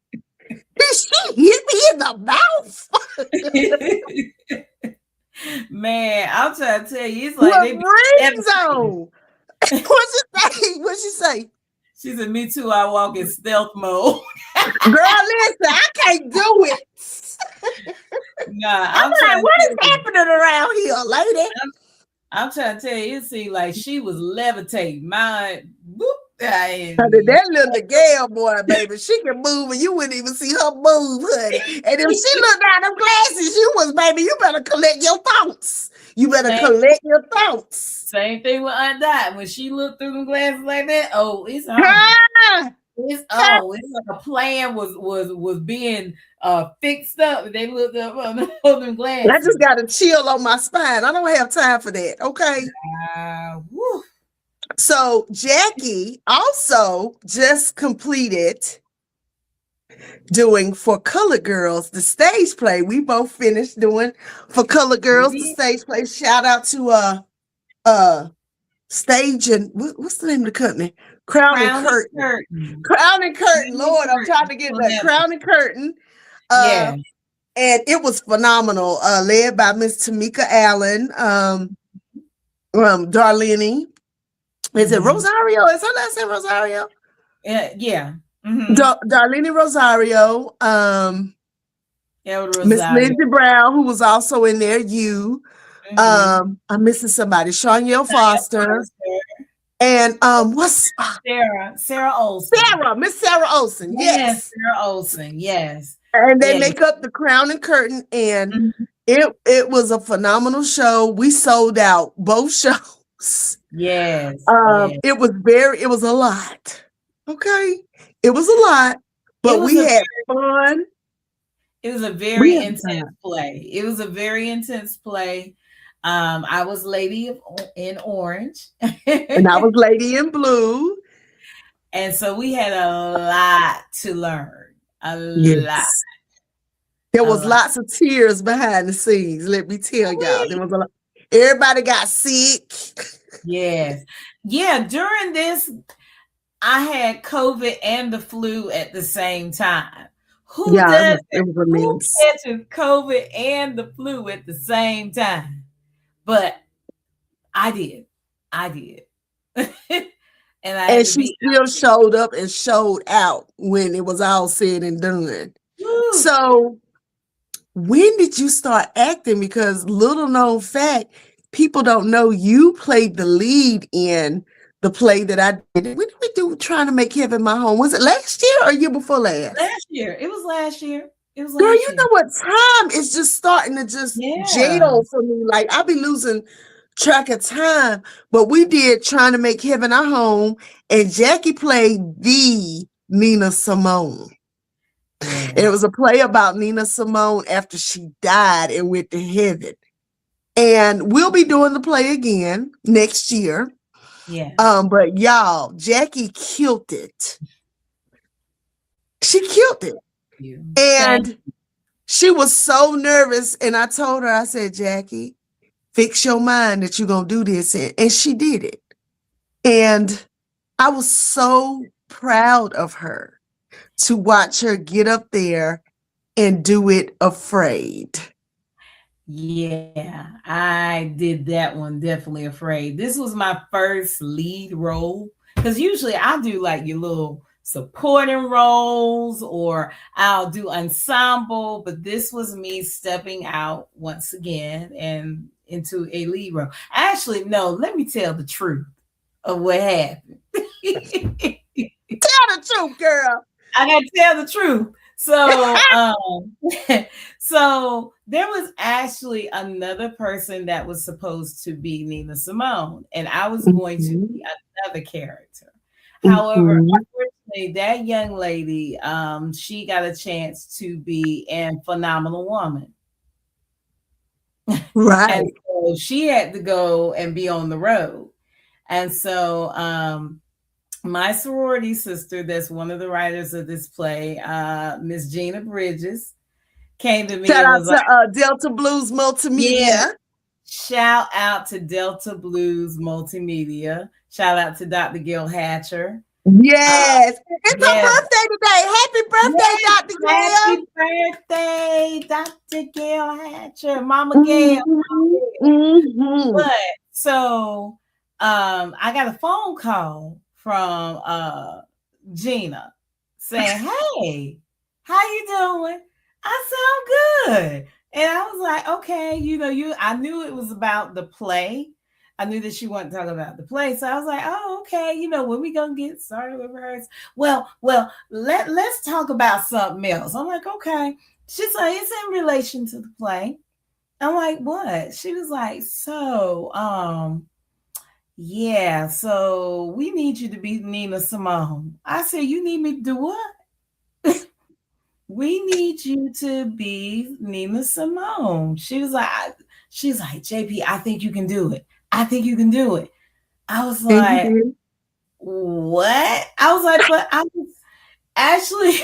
did she hit me in the mouth? Man, I'm trying to tell you, it's like rings on. What'd she say? She said, "Me too. I walk in stealth mode." Girl, listen, I can't do it. Nah, I'm like, what is happening around here, lady? I'm trying to tell you, it seemed like she was levitating. My whoop, Honey, that little Miguel boy, baby, she can move and you wouldn't even see her move, honey. And if she looked down them glasses, you was, baby, you better collect your thoughts. You better collect your thoughts. Same thing with Aunt Dot. When she looked through them glasses like that, oh, it's on. Ah! It's on. It's like a plan was being fixed up. They looked up on them glasses. I just got a chill on my spine. I don't have time for that. Okay. Woo. So Jacquie also just completed doing For Colored Girls, the stage play. We both finished doing For Colored Girls, the stage play. Shout out to stage and what's the name of the company? Crown and Curtain. Crown and Curtain. Lord, I'm trying to get that. Crown and Curtain. Yeah. And it was phenomenal. Led by Miss Tamika Allen, Darlene. Is it Rosario? Is her last name Rosario? Yeah. Darlene Rosario. Miss Lindsey Brown, who was also in there. I'm missing somebody. Shanielle Foster. And what's Sarah Olsen. Miss Sarah Olsen. Yes. Sarah Olsen. Yes. And they make up the Crown and Curtain, and it was a phenomenal show. We sold out both shows. Yes. It was a lot. Okay. It was a lot, but we had fun. It was a very intense play. It was a very intense play. I was Lady in Orange. And I was Lady in Blue. And so we had a lot to learn. Lot. There was lots of tears behind the scenes. Let me tell y'all. There was a lot. Everybody got sick. Yes. Yeah. During this, I had COVID and the flu at the same time. Who catches COVID and the flu at the same time? But I did. And she still showed up and showed out when it was all said and done. Woo. So when did you start acting? Because little known fact, people don't know you played the lead in the play that I did. When did we do Trying to Make Heaven My Home? Was it last year or year before last? Last year. It was last year. Girl, you know what? Time is just starting to jail for me. Like, I'll be losing track of time. But we did Trying to Make Heaven Our Home, and Jacquie played the Nina Simone. And it was a play about Nina Simone after she died and went to heaven. And we'll be doing the play again next year. Yeah. But y'all, Jacquie killed it. She killed it. And she was so nervous. And I told her, I said, Jacquie, fix your mind that you're going to do this. And she did it. And I was so proud of her to watch her get up there and do it afraid. Yeah, I did that one definitely afraid. This was my first lead role, because usually I do like your little supporting roles or I'll do ensemble, but this was me stepping out once again and into a lead role. Actually, no, let me tell the truth of what happened. Tell the truth, girl. I gotta tell the truth. So there was actually another person that was supposed to be Nina Simone, and I was going to be another character. However, unfortunately, that young lady, she got a chance to be in Phenomenal Woman. Right. And so she had to go and be on the road. And so my sorority sister, that's one of the writers of this play, Miss Gina Bridges, came to me. Shout out to Delta Blues Multimedia. Yeah. Shout out to Delta Blues Multimedia. Shout out to Dr. Gil Hatcher. Yes. It's her birthday today. Happy birthday, Dr. Gil. Happy birthday, Dr. Gil Hatcher. Mama Gail. But so I got a phone call from Gina saying, hey, how you doing? I said, I'm good. And I was like, okay, I knew it was about the play. I knew that she wanted to talk about the play. So I was like, oh, okay, when we gonna get started with rehearsal? Well, let's talk about something else. I'm like, okay. She's like, it's in relation to the play. I'm like, what? She was like, so, yeah, so we need you to be Nina Simone. I said, you need me to do what? We need you to be Nina Simone. She's like, JP, I think you can do it. I think you can do it. I was like, what? I was like, but I was actually,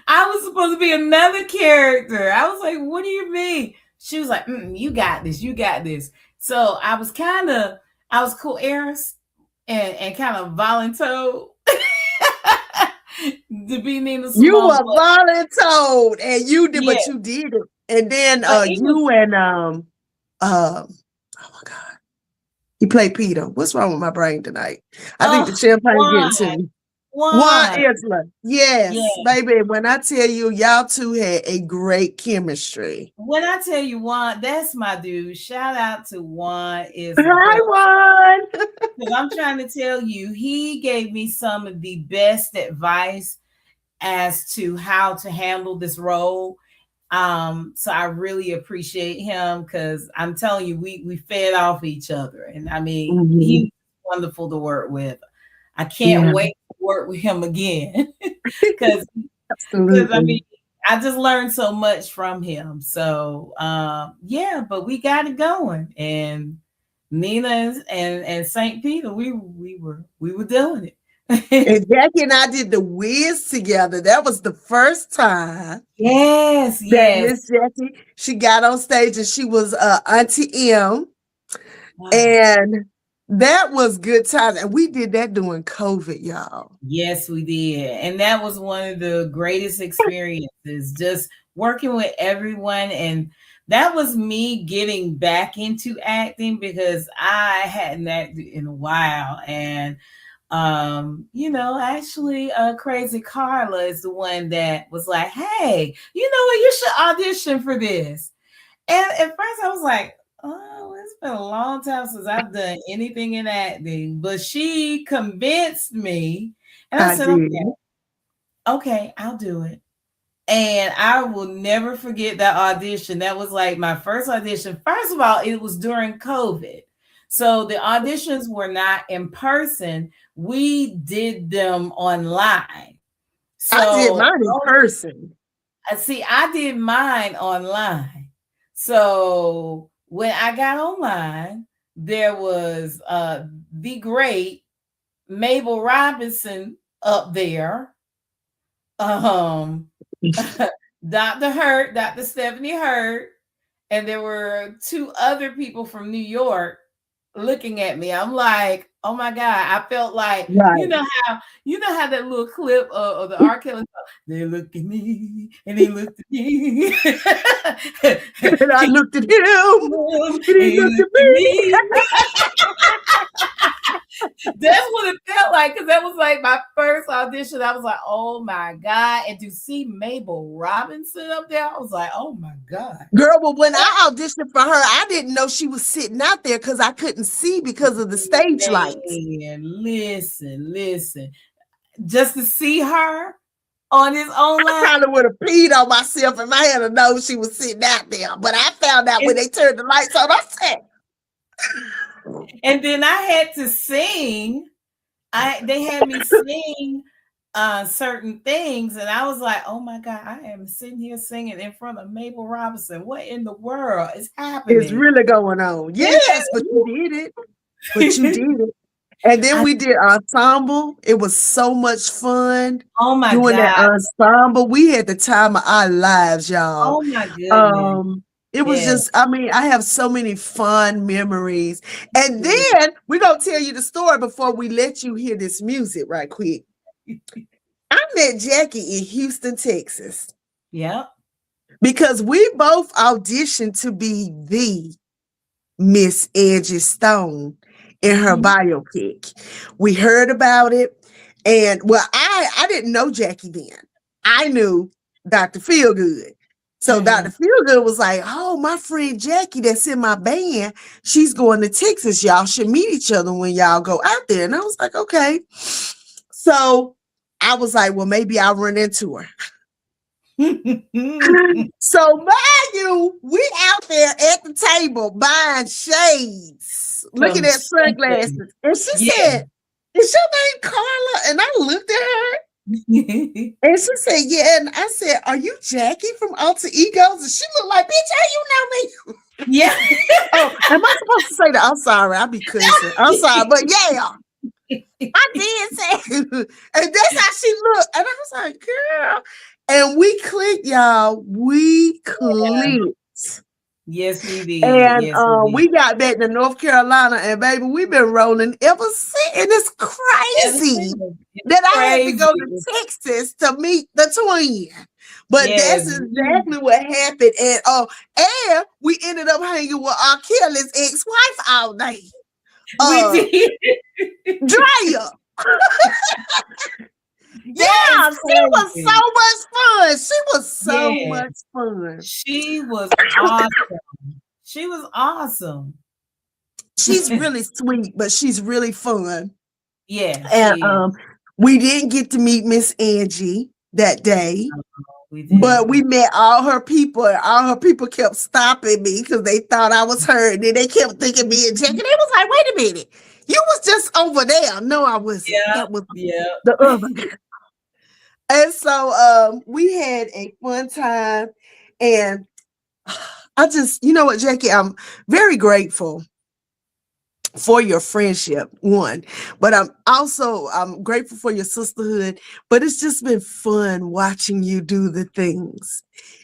I was supposed to be another character. I was like, what do you mean? She was like, you got this. You got this. So I was coerced and kind of voluntold to be Nina Simone. You were voluntold and you did, but you did it. And then you and oh my God, he played Peter. What's wrong with my brain tonight? I think the champagne getting to me. Juan Isla. Yes, baby. When I tell you, y'all two had a great chemistry. When I tell you Juan, that's my dude. Shout out to Juan Isla. Hi, Juan. Because I'm trying to tell you, he gave me some of the best advice as to how to handle this role. So I really appreciate him because I'm telling you, we fed off each other. And I mean, he's wonderful to work with. I can't wait to work with him again because I mean, I just learned so much from him. So but we got it going, and Nina and St. Peter, we were doing it. And Jackie and I did the Wiz together. That was the first time. Yes. Miss Jackie, she got on stage and she was Auntie M. Wow. And that was good times. And we did that during COVID, y'all. Yes, we did. And that was one of the greatest experiences, just working with everyone. And that was me getting back into acting because I hadn't acted in a while. And actually Crazy Carla is the one that was like, hey, you know what, you should audition for this. And at first I was like, oh, it's been a long time since I've done anything in acting, but she convinced me, and I said, okay, I'll do it. And I will never forget that audition. That was like my first audition. First of all, it was during COVID. So the auditions were not in person. We did them online. So I did mine in person. I did mine online. So when I got online, there was the great Mabel Robinson up there. Dr. Stephanie Hurt, and there were two other people from New York looking at me. I'm like, oh my God, I felt like, you know how that little clip of the R. Kelly song, they look at me and they looked at me. And I looked at him and he looked at me. That's what it felt like, because that was like my first audition. I was like, oh my God. And to see Mabel Robinson up there, I was like, oh my God. Girl, well, when I auditioned for her, I didn't know she was sitting out there because I couldn't see because of the stage lights. Listen. Just to see her on his own line. I probably would have peed on myself if I had known she was sitting out there. But I found out when they turned the lights on, I said. And then I had to sing. They had me sing certain things, and I was like, "Oh my God, I am sitting here singing in front of Mabel Robinson. What in the world is happening? It's really going on." Yes, but you did it. And then we did ensemble. It was so much fun. Oh my doing God. that ensemble. We had the time of our lives, y'all. Oh my goodness. It was just, I mean, I have so many fun memories. And then we're going to tell you the story before we let you hear this music right quick. I met Jackie in Houston, Texas. Yep. Because we both auditioned to be the Miss Angie Stone in her biopic. We heard about it. And well, I didn't know Jackie then. I knew Dr. Feelgood. So Dr. Feelgood was like, oh, my friend Jackie that's in my band, she's going to Texas. Y'all should meet each other when y'all go out there. And I was like, okay. So I was like, well, maybe I'll run into her. So mind you, we out there at the table buying shades, looking at sunglasses. And she said, is your name Carla? And I looked at her. And she said, yeah. And I said, are you Jackie from Alter Egos? And she looked like, bitch, how you know me? Yeah. Oh, am I supposed to say that? I'm sorry. I'll be cussing. I'm sorry. But yeah, I did say it. And that's how she looked. And I was like, girl. And we clicked, y'all. We clicked. Yes, we did. And yes, we got back to North Carolina, and baby, we've been rolling ever since. And it's crazy that I had to go to Texas to meet the twin. But that's exactly what happened. And we ended up hanging with R. Kelly's ex-wife all day. We did. Drea. Yeah, she was so much fun. She was so much fun. She was awesome. She was awesome. She's really sweet, but she's really fun. Yeah. And we didn't get to meet Miss Angie that day. But we met all her people, and all her people kept stopping me because they thought I was her. And then they kept thinking me and Jackie. They was like, wait a minute. You was just over there. No, I wasn't. Yeah. That was the other girl. And so we had a fun time. And I just, you know what, Jackie, I'm very grateful for your friendship, one. But I'm grateful for your sisterhood. But it's just been fun watching you do the things,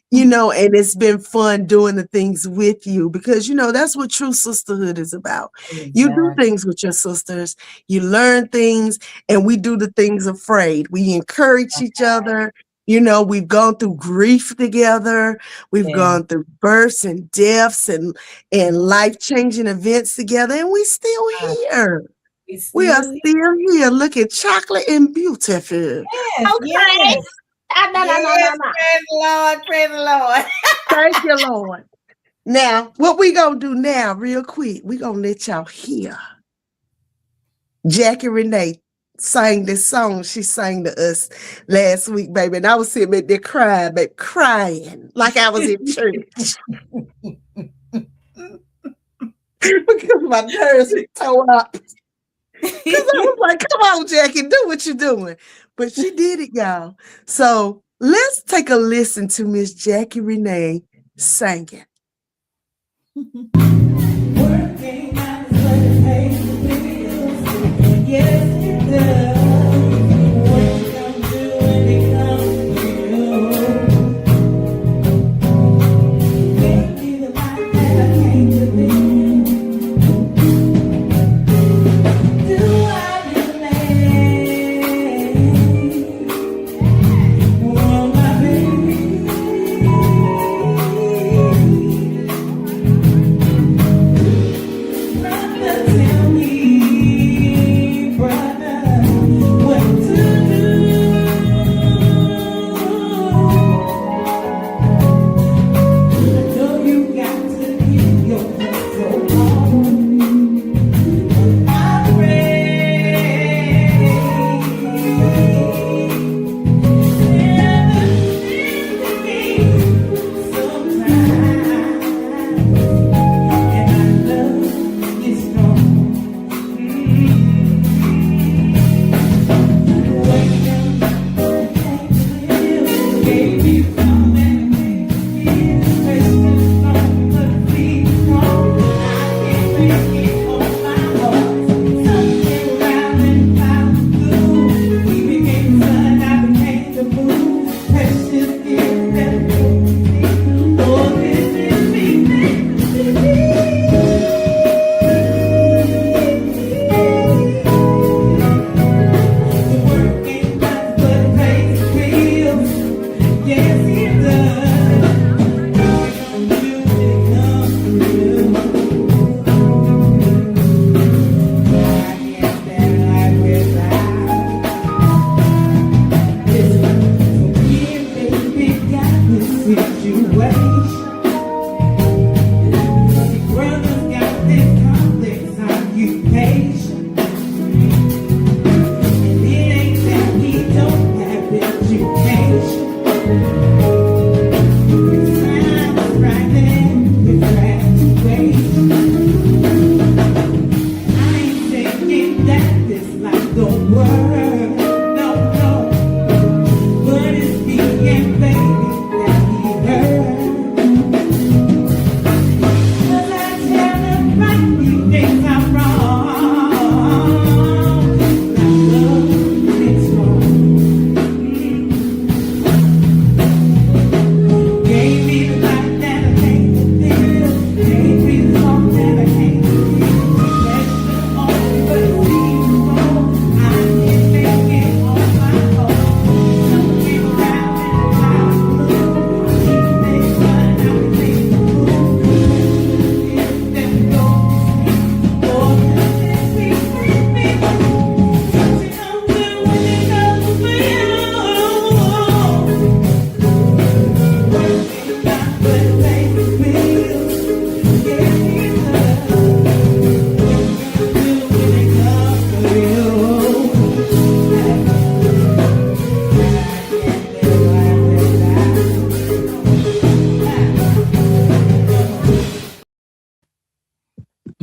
you know, and it's been fun doing the things with you because, you know, that's what true sisterhood is about. Exactly. You do things with your sisters, you learn things, and we do the things afraid. We encourage each other. You know, we've gone through grief together. We've gone through births and deaths and life-changing events together, and we're still here. We are still here looking chocolate and beautiful. Yes, okay. Yes. Praise the Lord, praise the Lord. Thank you, Lord. Now, what we gonna do now, real quick, we gonna let y'all hear Jacquie Renee sang this song she sang to us last week, baby. And I was sitting back there crying, baby, crying like I was in church. Because my nerves were tore up. Because I was like, come on, Jacquie, do what you're doing. But she did it, y'all. So let's take a listen to Miss Jacquie Renee singing. Working out is what it pays the bills. Yes, it does. What you gonna do when it comes to you? Can't be the life that I came to live. Do I relate? Oh, my baby. Tell me, brother, what to do. I know you got to get your head so hard. I pray sometimes, and I love you strong. Yes.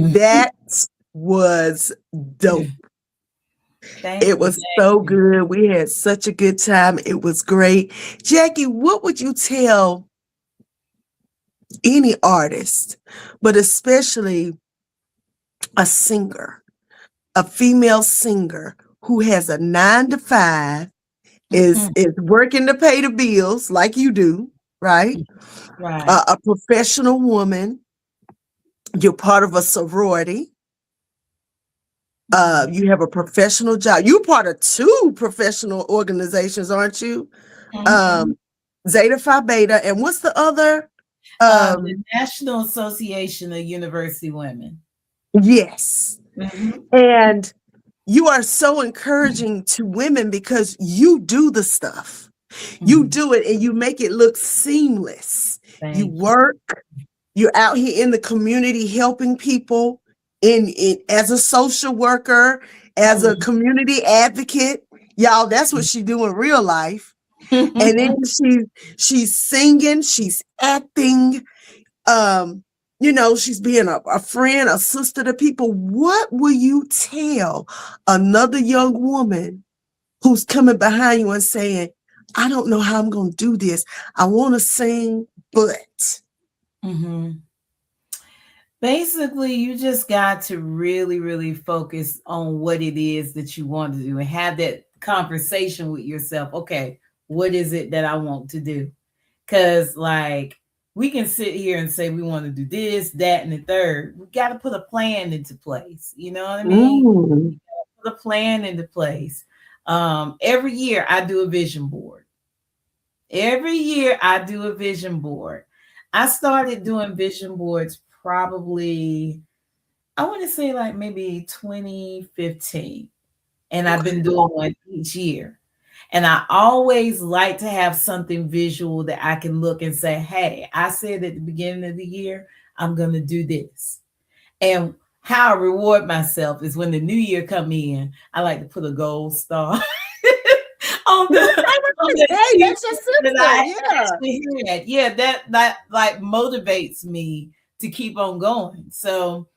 That was dope. Thank It was so good. We had such a good time. It was great. Jacquie, what would you tell any artist, but especially a singer, a female singer who has a 9 to 5, is working to pay the bills like you do, right? Right. A professional woman. You're part of a sorority. You have a professional job. You're part of 2 professional organizations, aren't you? Zeta Phi Beta, and what's the other? The National Association of University Women. Yes. And you are so encouraging to women because you do the stuff. You do it and you make it look seamless. You work, you're out here in the community helping people in as a social worker, as a community advocate. Y'all, that's what she do in real life. And then she's singing, she's acting, she's being a friend, a sister to people. What will you tell another young woman who's coming behind you and saying, I don't know how I'm going to do this. I want to sing, but. Basically, you just got to really, really focus on what it is that you want to do and have that conversation with yourself. Okay, what is it that I want to do? Because like we can sit here and say we want to do this, that, and the third. We got to put a plan into place. You know what I mean? Put a plan into place. Every year I do a vision board. I started doing vision boards probably, I want to say like maybe 2015. And I've been doing one each year. And I always like to have something visual that I can look and say, hey, I said at the beginning of the year, I'm going to do this. And how I reward myself is when the new year come in, I like to put a gold star on Hey, that's your sister. That like motivates me to keep on going. So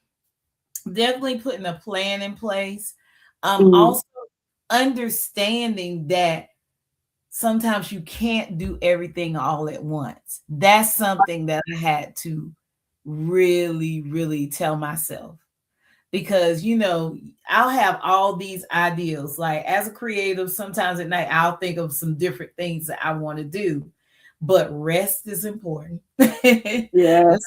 definitely putting a plan in place. Also understanding that sometimes you can't do everything all at once. That's something that I had to really, really tell myself. Because, I'll have all these ideas. Like as a creative, sometimes at night, I'll think of some different things that I want to do. But rest is important. Yes.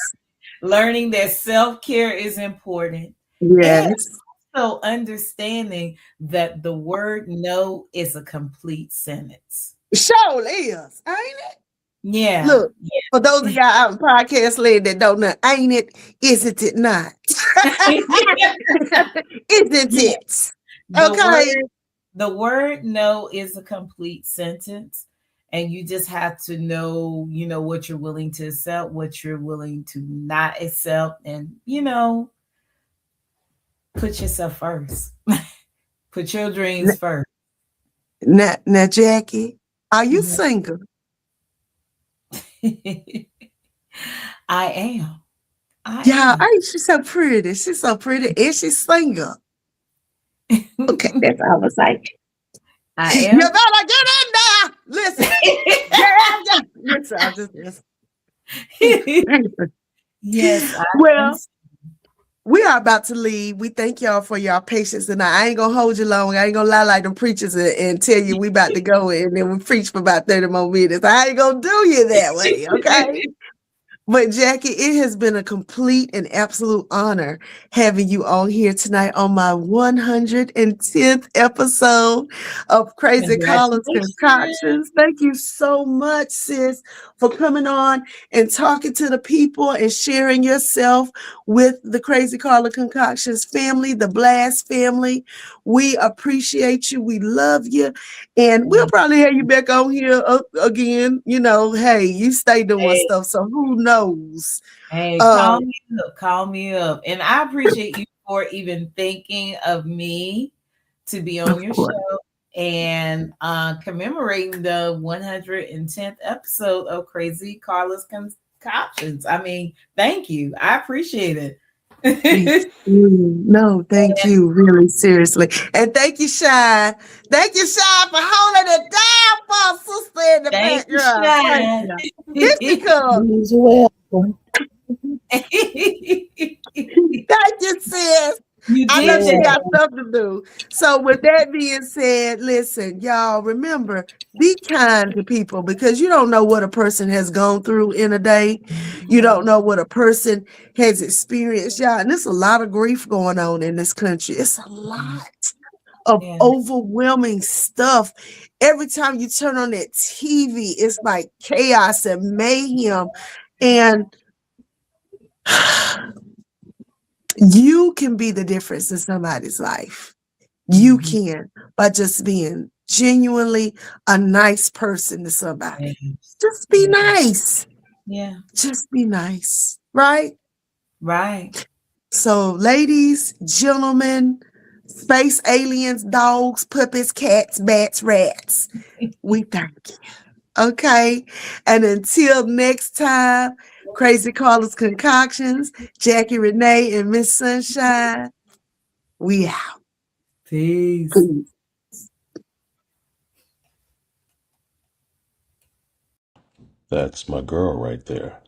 Learning that self-care is important. Yes. And also understanding that the word no is a complete sentence. Sure is, ain't it? Yeah. Look, for those of y'all out in podcast land that don't know, ain't it? Isn't it not? Isn't it? Okay. The word no is a complete sentence. And you just have to know, what you're willing to accept, what you're willing to not accept, and, put yourself first. Put your dreams first. Now, Jacquie, Are you single? I am. Yeah, ain't she so pretty? She's so pretty. And she's single. Okay, that's all I was like. I You am. better get in there. Listen. Yeah. Listen, I just listen. Yes. Well, we are about to leave. We thank y'all for your patience tonight. I ain't gonna hold you long. I ain't gonna lie like the preachers and tell you we about to go and then we preach for about 30 more minutes. I ain't gonna do you that way, okay? But Jacquie, it has been a complete and absolute honor having you on here tonight on my 110th episode of Crazy Carla's Concoctions. Thank you so much, sis, for coming on and talking to the people and sharing yourself with the Crazy Carla Concoctions family, the Blast family. We appreciate you. We love you. And we'll probably have you back on here again. You know, hey, you stay doing stuff, so who knows? Hey, call me up. Call me up. And I appreciate you for even thinking of me to be on your show and commemorating the 110th episode of Crazy Carla's Concoctions. I mean, thank you. I appreciate it. No, thank you, really, seriously. And thank you, Shine. Thank you, Shine, for holding it down for our sister in the background. Thank you. It's because You're welcome. thank you, sis. I know she got stuff to do. So with that being said, listen, y'all, remember, be kind to people because you don't know what a person has gone through in a day. You don't know what a person has experienced, y'all. And there's a lot of grief going on in this country. It's a lot of overwhelming stuff. Every time you turn on that TV, it's like chaos and mayhem. And you can be the difference in somebody's life. You can by just being genuinely a nice person to somebody. Just be nice. Yeah. Just be nice. Right? Right. So, ladies, gentlemen, space aliens, dogs, puppets, cats, bats, rats, we thank you. Okay? And until next time, Crazy Carla's Concoctions, Jacquie, Renee, and Miss Sunshine, we out. Peace. That's my girl right there.